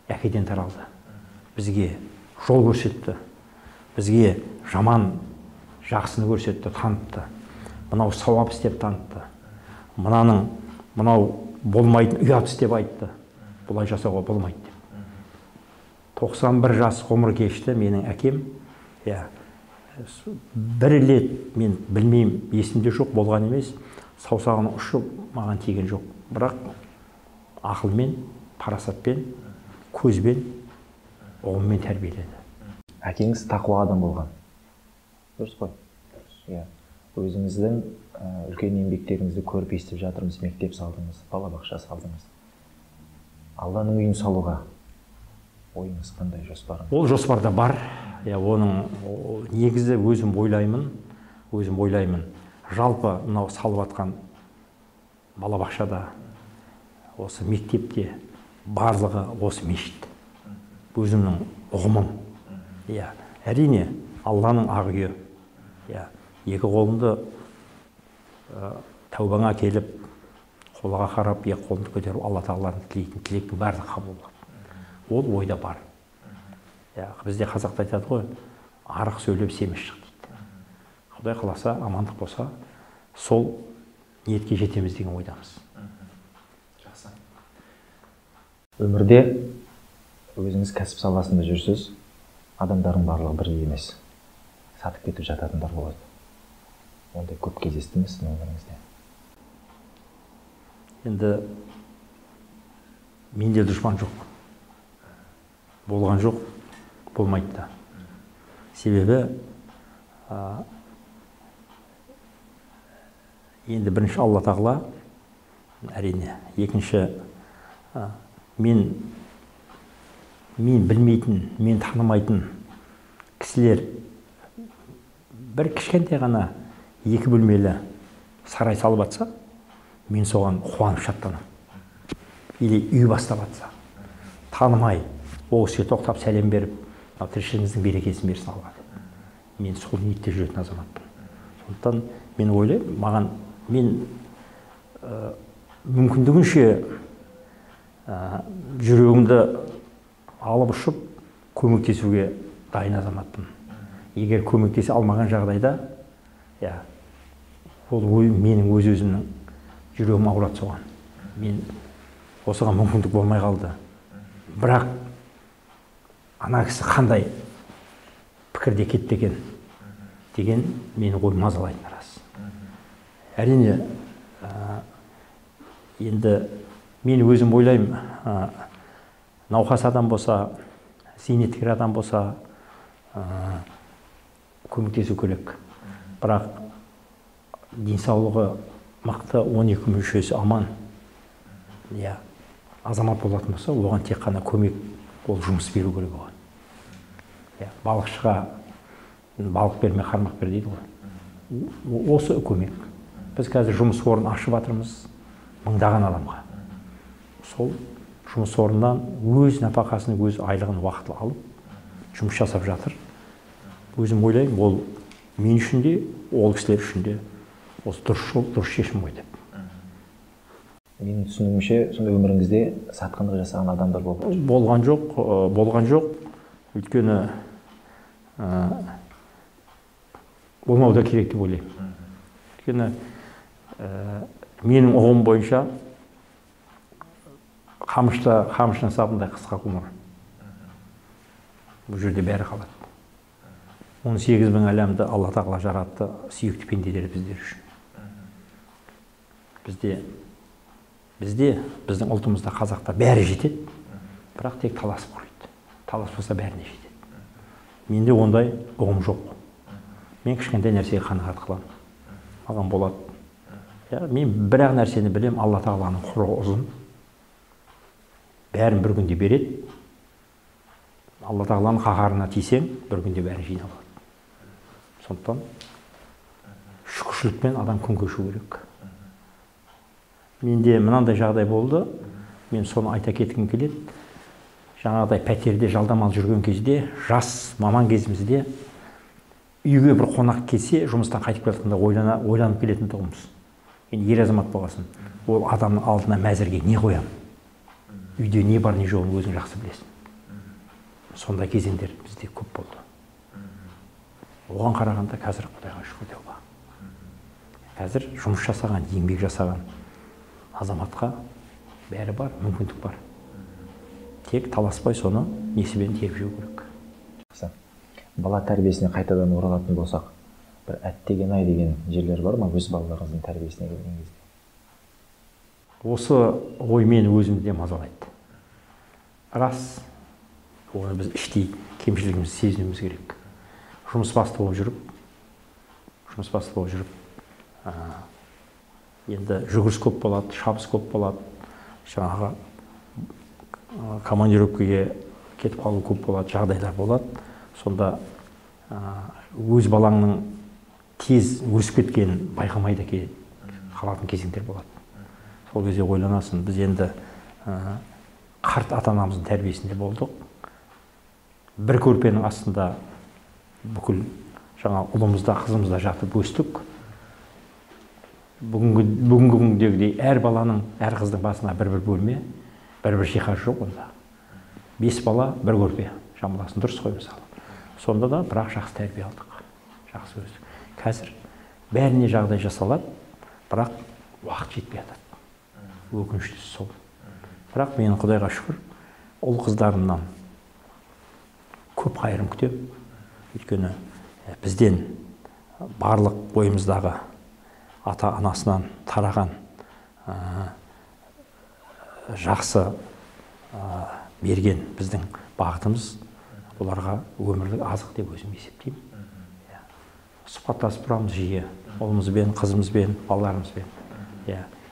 әкеден таралды. Бізге жол көрсетті, бізге жаман жақсыны көрсетті, танытты. Мынау сауап істеп танытты. Мынау болмайтын ұят істеп айтты. Бұлай жасауға болмайды деп. 91 жас ғұмыр кешті менің әкем. Бір рет мен білмеймін, есімде жоқ, болған емес, саусағының ұшы маған тиген жоқ. Бірақ ақылмен, парасатпен, көзбен, оғыммен тәрбиеледі. Әкеңіз тақуа адам болған. Дұрыс қой? Өзіңіздің үлкен еңбектеріңізді көріп естіп жатырмыз, мектеп салдыңыз, балабақша салдыңыз. Алланың үйін салуға ойыңыз қандай, жоспарыңыз? Ол жоспарда бар. Оның негізі өзім ойлаймын. Жалпы мынау салып жатқан балабақшада, осы мектепте барлығы осы мешіт. Өзімнің ұғымым. Әрине, Алланың ақ үйі. Екі қолыңды тәубаңа келіп, қолға қарап, екі қолыңды көтеріп, Алла тағаланы тілейтін тілектің барлығы қабыл болады. Ол ойда бар. Бізде қазақта айтады ғой, арық сөйлеп семіз шық дейді. Құдай қаласа, амандық болса, сол ниетке жетеміз деген ойдамыз. Жақсы. Өмірде өзіңіз кәсіп саласында жүрсіз, адамдардың барлығы бірдей емес. Сатып кетіп жататындар болады. Ондай көп кездесті ме сіздің өміріңізде? Енді менде дұшпан жоқ. Болған жоқ, болмайды да. Себебі енді бірінші Алла тағала, әрине, екінші мен білмейтін, мен танымайтын кісілер бір кішкентай ғана екі бөлмелі сарай салып атса, мен соған қуанып шаттанам. Или үй бастап атса, танымай, ол кісіге тоқтап сәлем беріп, тіршілігіңіздің берекесін берсін Алла. Мен сол ниетте жүретін азаматпын. Сондықтан мен ойлаймын, мен мүмкіндігінше жүрегімді алып ұшып, көмектесуге дайын азаматпын. Егер көмектесе алмаған жағдайда, ол менің өз-өзімнің жүрегім ауырады соған. Мен осыған мүмкіндік болмай қалды. Бірақ ана кісі қандай пікірде кетті екен деген мені ой мазалайтыны рас. Әрине, енді мен өзім ойлаймын, науқас адам болса, зейнеткер адам болса, көмектесу керек. Бірақ денсаулығы мықты 12 мүшесі аман, азамат болатын болса, оған тек қана көмек, ол жұмыс беру керек оған. Балықшыға балық берме, қармақ бер дейді ғой. Осы көмек. Біз қазір жұмыс орнын ашып жатырмыз мыңдаған адамға. Сол жұмыс орнынан өз нәпақасын, өз айлығын уақытылы алып, жұмыс жасап жатыр. Өзім ойлаймын, ол мен үшін де, ол кісілер үшін де осы дұрыс жол, дұрыс шешім ғой деп. Менің түсінігімше, сонда өміріңізде сатқындық жасаған адамдар болды? Болған жоқ. Өйткені болмау да керек деп ойлаймын. Өйткені менің ұғым бойынша қамшының сабындай қысқа ғұмыр. Бұл жерде бәрі қалады. 18 мың әлемді Алла тағала жаратты, сүйікті пенделер біздер үшін. Біздің ұлтымызда, қазақта бәрі жетеді, бірақ тек таласып құрайды. Таласпаса бәріне жетеді. Менде ондай ұғым жоқ. Мен кішкентай нәрсеге қанағат қыламын. Маған болады. Мен бір-ақ нәрсені білем, Алла тағаланың құрығы ұзын. Бәрін бір күнде береді. Алла тағаланың қаһарына тисең, бір күнде бәрі жиналады. Сондықтан шүкіршілікпен адам күн кешу керек. Менде мынандай жағдай болды, мен соны айта кеткім келеді. Жаңағыдай пәтерде жалдамалы жүрген кезде, жас маман кезімізде үйге бір қонақ келсе, жұмыстан қайтып келатқанда ойланып келетін тұғымыз. Енді ер азамат болғасын, ол адамның алдына мәзірге не қоямын? Үйде не бар, не жоғын өзің жақсы білесің. Сондай кезеңдер бізде көп болды. Оған қарағанда қазір Құдайға шүкір деу бар. Қазір жұмыс жасаған, еңбек жасаған азаматқа бәрі бар, мүмкіндік бар. Тек таласпай соны несібен теріп жеу керек. Бала тәрбиесіне қайтадан оралатын болсақ, бір әттеген ай деген жерлер бар ма өз балаларыңыздың тәрбиесіне келген кезде? Осы ой мені өзімде мазалайды. Рас, оны біз іштей кемшілігімізді сезінуіміз керек. Жұмыс басты болып жүріп, енді жүгіріс көп болады, шабыс көп болады, жаңағы командировкаға кетіп қалу көп болады, жағдайлар болады. Сонда өз балаңның тез өсіп кеткенін байқамай да қалатын кезеңдер болады. Сол кезде ойланасың, біз енді қарт ата-анамыздың тәрбиесінде болдық. Бір көрпенің астында бүкіл жаңа ұлымызда, қызымызда жатып өстік. Бүгінгі күндегідей әр баланың, әр қыздың басына бір-бір бөлме, бір-бір жиһаз жоқ онда. 5 бала бір көрпе, жамыласын, дұрыс қой мысалы. Сонда да бірақ жақсы тәрбие алдық, жақсы өстік. Қазір бәріне жағдай жасалады, бірақ уақыт жетпей жатады. Өкініштісі сол. Бірақ менің Құдайға шүкір, ұл қыздарымнан көп қайырым күтем. Өйткені бізден барлық бойымыздағы ата-анасынан тараған жақсы берген біздің бағытымыз оларға өмірлік азық деп өзім есептеймін. Сұхбаттасып тұрамыз жиі, ұлымызбен, қызымызбен, балаларымызбен,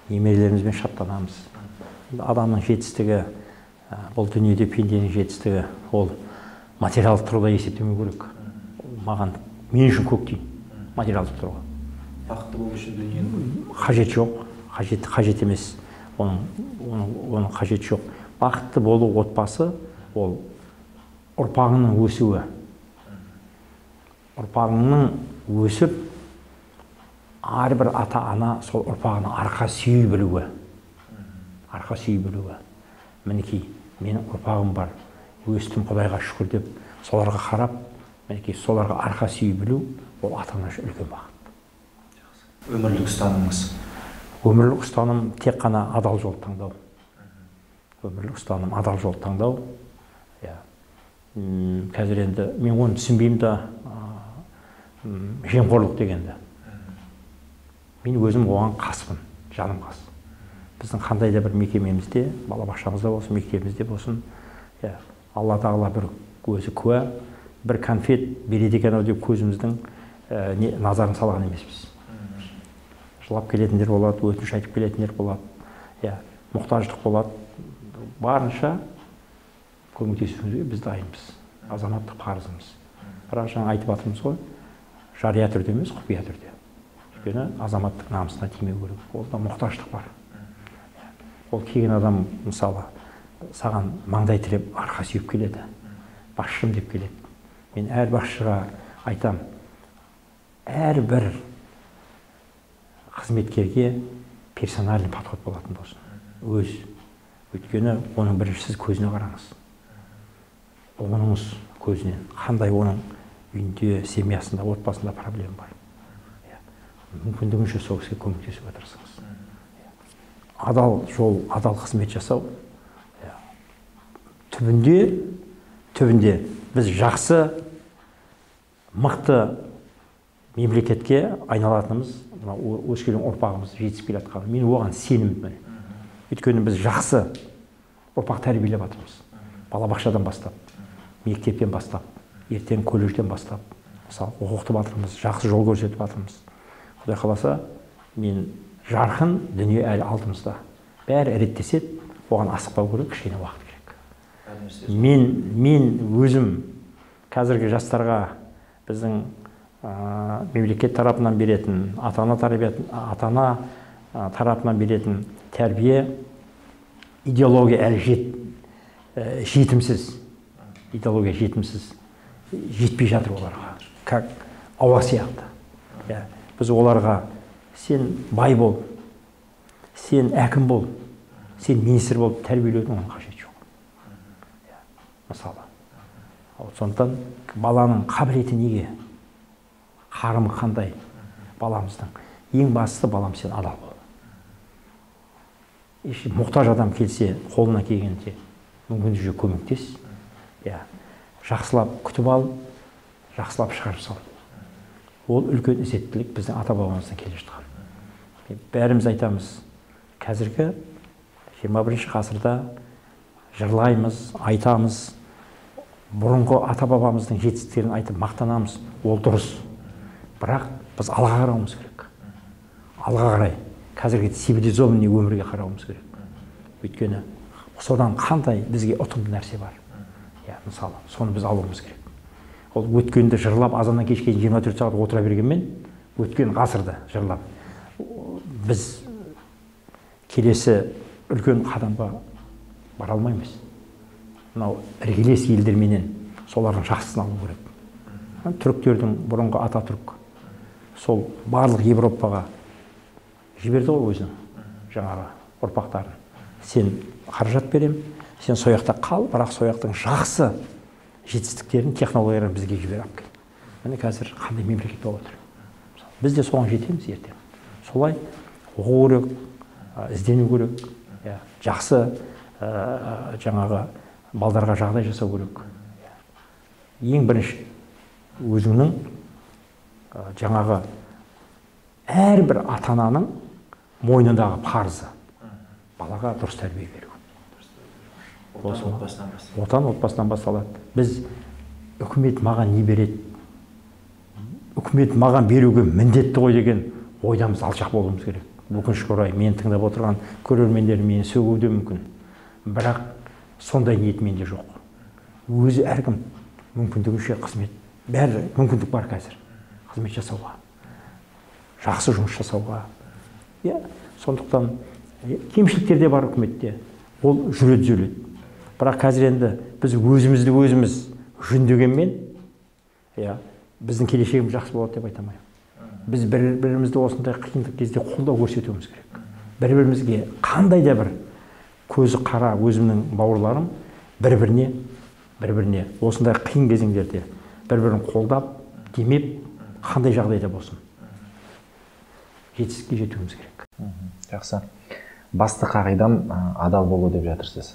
немерелерімізбен шаттанамыз. Адамның жетістігі, бұл дүниеде пенденің жетістігі, ол материалдық тұрғыда есептемеу керек. Мен үшін көк тиын, материалдық тұрғыда. Бақытты болу үшін дүниенің қажет жоқ, қажет емес, оның қажет жоқ. Бақытты болу отбасы, ол ұрпағының өсуі. Ұрпағының өсіп, әрбір ата-ана сол ұрпағының арқа сүйей білуі. Арқа сүйей білуі. Мінекей, менің ұрпағым бар, өстім Құдайға шүкір деп, соларға қарап, мінекей, соларға арқа сүйей білу, ол ата-ана үшін үлкен бақыт. Өмірлік ұстанымыңыз? Өмірлік ұстаным тек қана адал жол таңдау. Өмірлік ұстаным адал жол таңдау. Қазір енді мен оны түсінбеймін да, жемқорлық дегенді. Мен өзім оған қаспын, жаным қас. Біздің қандай да бір мекемемізде, балабақшамызда болсын, мектебімізде болсын, Алла тағала бір өзі куә, бір конфет береді екен деп көзіміздің назарын салған емеспіз. Жылап келетіндер болады, өтініш айтып келетіндер болады, мұқтаждық болады. Барынша көмектесуімізге біз дайынбыз, азаматтық парызымыз. Бірақ жаңа айтып жатырмыз ғой, жария түрде емес, құпия түрде. Өйткені азаматтық намысына тимеу керек. Олда мұқтаждық бар. Ол келген адам мысалы саған маңдай тіреп арқа сүйіп келеді, басшым деп келеді. Мен әр басшыға айтам, әрбір қызметкерге персональный подход болатын болсын. Өйткені оның біріншісіз көзіне қараңыз. Оныңыз көзінен, қандай оның үйінде, семьясында, отбасында проблема бар. Мүмкіндігінше сол кісіге көмектесуге тырысыңыз. Адал жол, адал қызмет жасау. Түбінде біз жақсы, мықты мемлекетке айналатынымыз, өскелең ұрпағымыз жетісіп келе жатқаны. Мен оған сенімдімін. Өйткені біз жақсы ұрпақ тәрбиелеп жатырмыз. Балабақшадан бастап, мектептен бастап, ертең колледжден бастап, мысалы, оқытып жатырмыз, жақсы жол көрсетіп жатырмыз. Құдай қаласа, мен жарқын дүние әлі алдымызда. Бәрі реттеседі, оған асықпау керек, кішкене уақыт керек. Мен өзім қазіргі жастарға біздің мемлекет тарапынан беретін, ата-ана тарапынан беретін тәрбие, идеология әлі жетімсіз. Идеология жетімсіз. Жетпей жатыр оларға. Как ауа сияқты. Біз оларға сен бай бол, сен әкім бол, сен министр болып тәрбиелеудің оның қажеті жоқ. Мысалы. Сондықтан баланың қабілеті неге? Қарымы қандай баламыздың? Ең бастысы балам сен адал бол. Мұқтаж адам келсе, қолына келгенде мүмкіндігінше көмектес. Жақсылап күтіп ал, жақсылап шығарып сал. Ол үлкен ізеттілік біздің ата-бабамыздан келе жатқан. Бәріміз айтамыз, қазіргі 21 ғасырда жырлаймыз, айтамыз, бұрынғы ата-бабамыздың жетістіктерін айтып мақтанамыз. Ол дұрыс. Бірақ біз алға қарауымыз керек. Алға қарай, қазіргі цивилизованный өмірге қарауымыз керек. Өйткені содан қандай бізге ұтымды нәрсе бар. Мысалы, соны біз алуымыз керек. Ол өткенді жырлап, азаннан кешке 24 сағат отыра бергенмен, өткен ғасырды жырлап, біз келесі үлкен қадамға бара алмаймыз. Мынау іргелес елдерменен солардың жақсысын алу керек. Түріктердің бұрынғы Ататүрік сол барлық Европаға жіберді ғой өзінің жаңағы ұрпақтарын. Сен қаражат берем, сен сояқта қал, бірақ сояқтың жақсы жетістіктерін, технологияларын бізге жіберіп кел. Міне қазір қандай мемлекет болып отыр. Біз де соған жетеміз ертең. Солай оқу керек, іздену керек, жақсы жаңағы балдарға жағдай жасау керек. Ең бірінші өзіңнің жаңағы әрбір ата-ананың мойнындағы парызы балаға дұрыс тәрбие беру. Отан отбасынан басталады. Біз үкімет маған не береді? Үкімет маған беруге міндетті ғой деген ойдамыз алшақ болуымыз керек. Өкінішке орай, мен тыңдап отырған көрермендер мені сөгуі де мүмкін. Бірақ сондай ниет менде жоқ. Өзі әркім мүмкіндігінше қызмет, бәрі мүмкіндік бар қазір. Қызмет жасауға, жақсы жұмыс жасауға. Сондықтан кемшіліктер де бар үкіметте. Ол жүреді түзеледі. Бірақ қазір енді біз өзімізді өзіміз жөндегенмен, біздің келешегіміз жақсы болады деп айтамаймын. Біз бір-бірімізді осындай қиындық кезде қолдау көрсетуіміз керек. Бір-бірімізге қандай да бір көзі қара өзімнің бауырларым бір-біріне осындай қиын кезеңдерде бір-бірін қолдап, демеп, қандай жағдайда болсын жетістікке жетуіміз керек. Жақсы. Басты қағидам адал болу деп жатырсыз.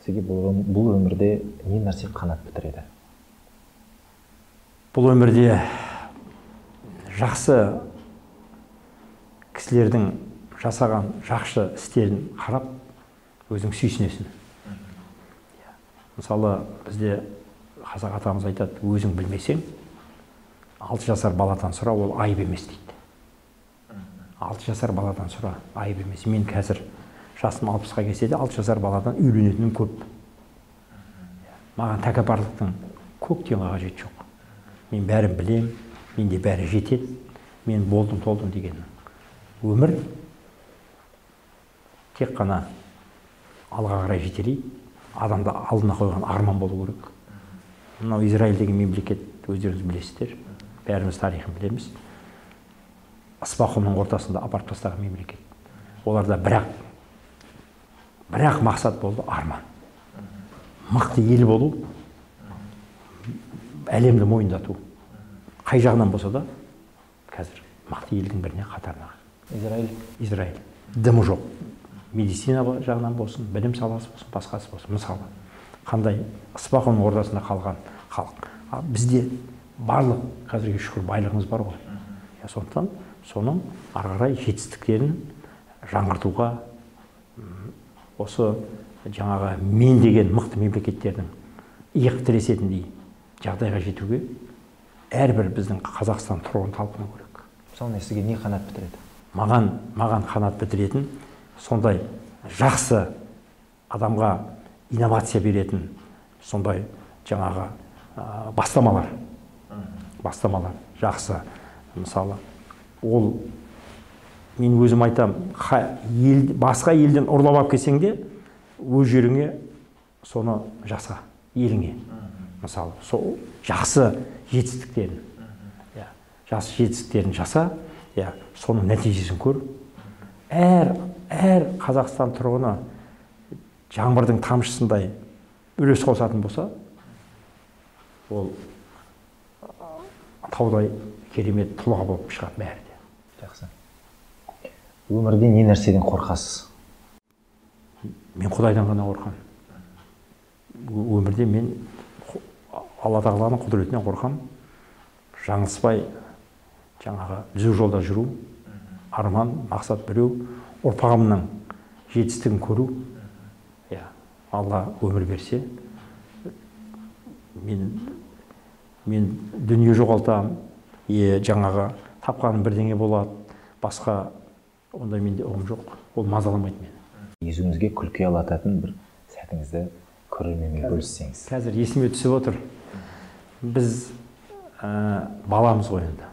Сізге бұл өмірде не нәрсе қанат бітіреді? Бұл өмірде жақсы кісілердің жасаған жақсы істерін қарап, өзің сүйсінесің. Мысалы, бізде қазақ атамыз айтады, өзің білмесең, 6 жасар баладан сұра, ол айып емес дейді. 6 жасар баладан сұра, айып емес. Мен қазір жасым 60-ға келсе де 6 жасар баладан үйренетінім көп. Маған тәкаппарлықтың көктен қажеті жоқ. Мен бәрін білем, менде бәрі жетеді, мен болдым деген. Өмір тек қана алға қарай жетелей, адамда алдына қойған арман болу керек. Мынау Израиль деген мемлекет, өздеріңіз білесіздер, бәріміз тарихын білеміз. Ыспақұмның ортасында апарып тастаған мемлекет. Оларда бірақ мақсат болды, арман. Мықты ел болу, әлемді мойындату. Қай жағынан болса да, қазір мықты елдің біріне қатарына. Израиль. Дымы жоқ. Медицина жағынан болсын, білім саласы болсын, басқасы болсын. Мысалы, қандай Ыспақұмның ортасында қалған халық. Бізде барлық қазірге шүкір байлығымыз бар ғой. Сондықтан соның ары қарай жетістіктерін жаңғыртуға, осы жаңағы мен деген мықты мемлекеттердің иық тіресетіндей жағдайға жетуге әрбір біздің Қазақстан тұрғын талпыну керек. Мысалы, сізге не қанат бітіреді? Маған қанат бітіретін сондай жақсы адамға инновация беретін сондай жаңағы бастамалар жақсы. Мысалы, ол мен өзім айтам, басқа елден ұрлап алып келсең де, өз жеріңе соны жаса, еліңе. Мысалы, сол жақсы жетістіктерін, жақсы жетістіктерін жаса, соның нәтижесін көр. Әр Қазақстан тұрғыны жаңбырдың тамшысындай үлес қосатын болса, ол таудай керемет тұлға болып шығады бәрі де. Жақсы. Өмірде не нәрседен қорқасыз? Мен Құдайдан ғана қорқамын. Өмірде мен Алла тағаланың құдіретінен қорқамын. Жаңылыспай жаңағы түзу жолда жүру, арман, мақсат біреу, ұрпағымның жетістігін көру. Алла өмір берсе, мен дүние жоғалтамын, жаңағы тапқаным бірдеңе болады, басқа ондай менде ұғым жоқ. Ол мазаламайды мені. Езуіңізге күлкі алататын бір сәтіңізді көрерменмен бөліссеңіз. Қазір есіме түсіп отыр. Біз баламыз ғой енді.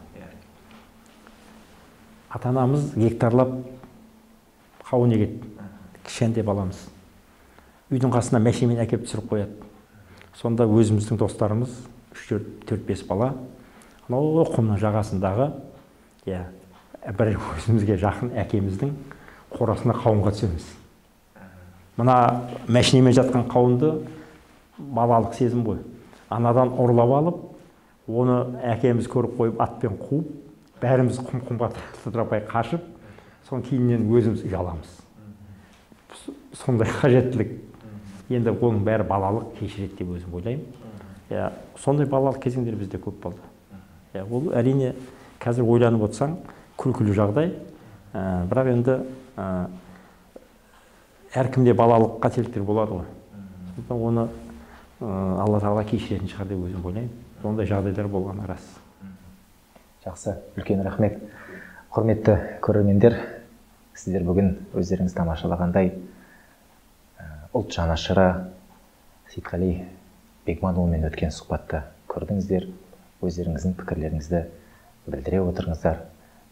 Ата-анамыз гектарлап қауын егеді. Кішкентай баламыз. Үйдің қасына мәшинемен әкеп түсіріп қояды. Сонда өзіміздің достарымыз 3-4-5 бала анау құмның жағасындағы бір өзімізге жақын әкеміздің қорасына қауынға түсеміз. Мына мәшинемен жатқан қауынды балалық сезім ғой. Анадан ұрлап алып, оны әкеміз көріп қойып, атпен қуып, бәріміз құм-құмға тұтырапай қашып, соның кейіннен өзіміз үй аламыз. Сондай қажеттілік. Енді оның бәрі балалық кешіреді деп өзім ойлаймын. Сондай балалық кезеңдер бізде көп болды. Ол әрине қазір ойланып отырсаң, күлкілі жағдай. Бірақ енді әркімде балалық қателіктер болады ғой. Оны Алла тағала кешіретін шығар деп өзім ойлаймын. Сондай жағдайлар болғаны рас. Жақсы, үлкен рахмет. Құрметті көрермендер, сіздер бүгін өздеріңіз тамашалағандай ұлт жанашыры Сейітқали Бегманұлымен өткен сұхбатты көрдіңіздер. Өздеріңіздің пікірлеріңізді білдіре отырыңыздар.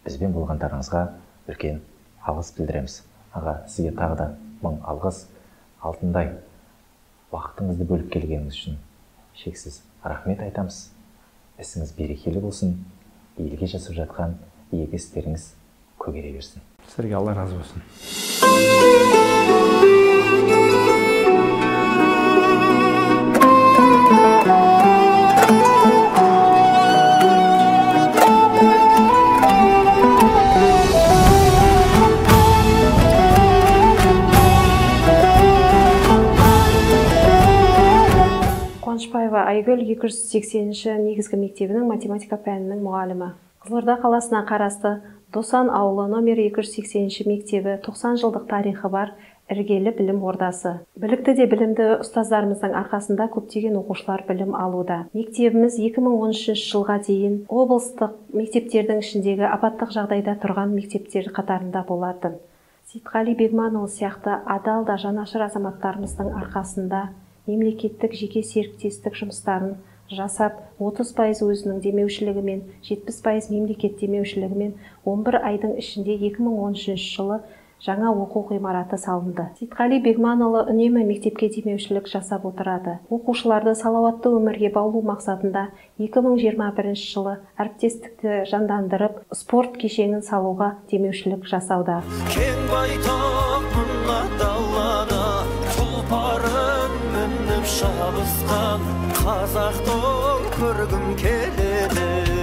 Бізбен болғандарыңызға үлкен алғыс білдіреміз. Аға, сізге тағы да мың алғыс. Алтындай уақытыңызды бөліп келгеніңіз үшін шексіз рахмет айтамыз. Ісіңіз берекелі болсын. Елге жасап жатқан игі істеріңіз көгере берсін. Сіздерге Алла разы болсын. Қуанышбаева Айгүл 280-ші негізгі мектебінің математика пәнінің мұғалімі. Қызылорда қаласына қарасты Досан ауылы номер 280-ші мектебі 90 жылдық тарихы бар іргелі білім ордасы. Білікті де білімді ұстаздарымыздың арқасында көптеген оқушылар білім алуда. Мектебіміз 2013 жылға дейін облыстық мектептердің ішіндегі апаттық жағдайда тұрған мектептер қатарында болатын. Сейітқали Бегманұлы сияқты адал да жанашыр азаматтарымыздың арқасында мемлекеттік жеке серіктестік жұмыстарын жасап, 30% өзінің демеушілігімен, 70% мемлекет демеушілігімен 11 айдың ішінде 2013 жылы жаңа оқу ғимараты салынды. Сейітқали Бегманұлы үнемі мектепке демеушілік жасап отырады. Оқушыларды салауатты өмірге баулу мақсатында 2021 жылы әріптестікті жандандырып, спорт кешенін салуға демеушілік жасауда. Кең байтақ мына далада тұлпарын мініп шабысқан қазақты көргім келеді.